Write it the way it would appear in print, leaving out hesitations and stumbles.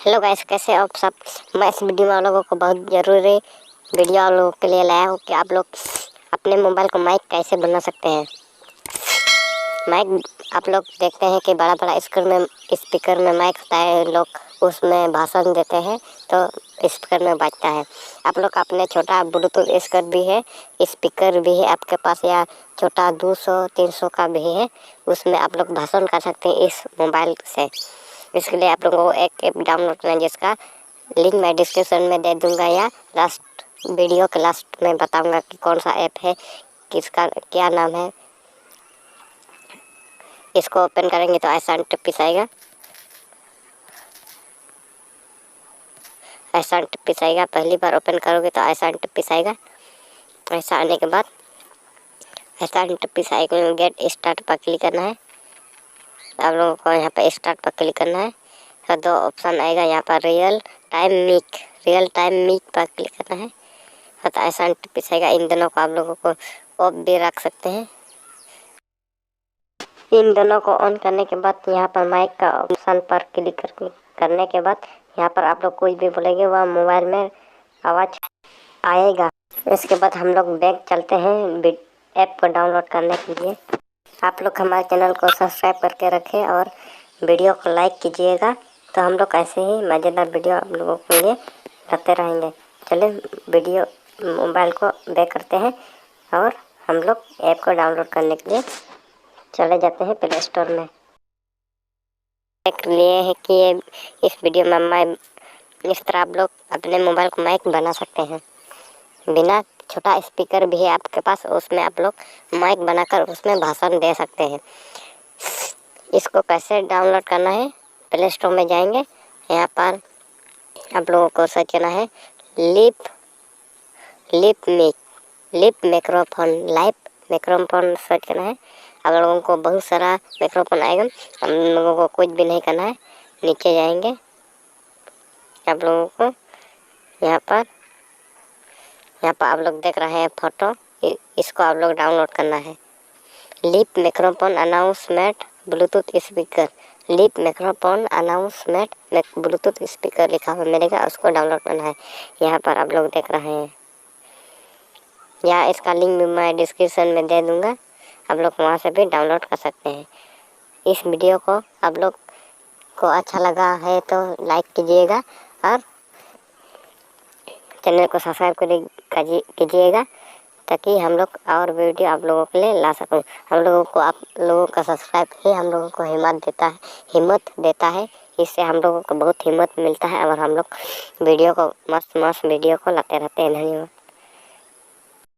Hello guys, कैसे आप सब। मैं इस वीडियो में आप लोगों को बहुत ज़रूरी वीडियो आप लोगों के लिए लाया हूँ कि आप लोग अपने मोबाइल को माइक कैसे बना सकते हैं। माइक आप लोग देखते हैं कि बड़ा बड़ा स्पीकर में माइक होता है, लोग उसमें भाषण देते हैं तो स्पीकर में बजता है। आप लोग अपने छोटा ब्लूटूथ स्पीकर भी है, स्पीकर भी है आपके पास, या छोटा 200-300 का भी है, उसमें आप लोग भाषण कर सकते हैं इस मोबाइल से। इसके लिए आप लोगों को एक ऐप डाउनलोड करना है, जिसका लिंक मैं डिस्क्रिप्शन में दे दूंगा, या लास्ट वीडियो के लास्ट में बताऊंगा कि कौन सा ऐप है, किसका क्या नाम है। इसको ओपन करेंगे तो ऐसा इंटरफेस आएगा, ऐसा इंटरफेस आएगा। पहली बार ओपन करोगे तो ऐसा इंटरफेस आएगा। ऐसा आने के बाद ऐसा इंटरफेस आएगा, गेट स्टार्ट पर क्लिक करना है। आप लोगों को यहाँ पर स्टार्ट पर क्लिक करना है तो दो ऑप्शन आएगा, यहाँ पर रियल टाइम मिक पर क्लिक करना है तो ऐसा इंटरफेस आएगा। इन दोनों को आप लोगों को ऑफ भी रख सकते हैं। इन दोनों को ऑन करने के बाद यहाँ पर माइक का ऑप्शन पर क्लिक करने के बाद यहाँ पर आप लोग कुछ भी बोलेंगे वह मोबाइल में आवाज़ आएगा। इसके बाद हम लोग बैक चलते हैं ऐप को डाउनलोड करने के लिए। आप लोग हमारे चैनल को सब्सक्राइब करके रखें और वीडियो को लाइक कीजिएगा, तो हम लोग ऐसे ही मज़ेदार वीडियो आप लोगों के लिए लाते रहेंगे। चलिए वीडियो मोबाइल को बैक करते हैं और हम लोग ऐप को डाउनलोड करने के लिए चले जाते हैं प्ले स्टोर में। देख लिए है कि ये इस वीडियो में मैं इस तरह आप लोग अपने मोबाइल को माइक बना सकते हैं। बिना छोटा स्पीकर भी है आपके पास, उसमें आप लोग माइक बनाकर उसमें भाषण दे सकते हैं। इसको कैसे डाउनलोड करना है, प्ले स्टोर में जाएंगे, यहाँ पर आप लोगों को सर्च करना है लिप माइक्रोफोन सर्च करना है। आप लोगों को बहुत सारा माइक्रोफोन आएगा, हम लोगों को कुछ भी नहीं करना है। नीचे जाएंगे, आप लोगों को यहाँ पर आप लोग देख रहे हैं फोटो, इसको आप लोग डाउनलोड करना है। Lip microphone announcement Bluetooth speaker, lip microphone announcement Bluetooth speaker लिखा हुआ मिलेगा, उसको डाउनलोड करना है। यहाँ पर आप लोग देख रहे हैं, या इसका लिंक भी मैं डिस्क्रिप्शन में दे दूँगा, आप लोग वहाँ से भी डाउनलोड कर सकते हैं। इस वीडियो को आप लोग को अच्छा लगा है तो लाइक कीजिएगा और चैनल को सब्सक्राइब कीजिएगा, ताकि हम लोग और वीडियो आप लोगों के लिए ला सकूं। हम लोगों को आप लोगों का सब्सक्राइब ही हम लोगों को हिम्मत देता है। इससे हम लोगों को बहुत हिम्मत मिलता है और हम लोग वीडियो को मस्त वीडियो को लाते रहते हैं। धन्यवाद।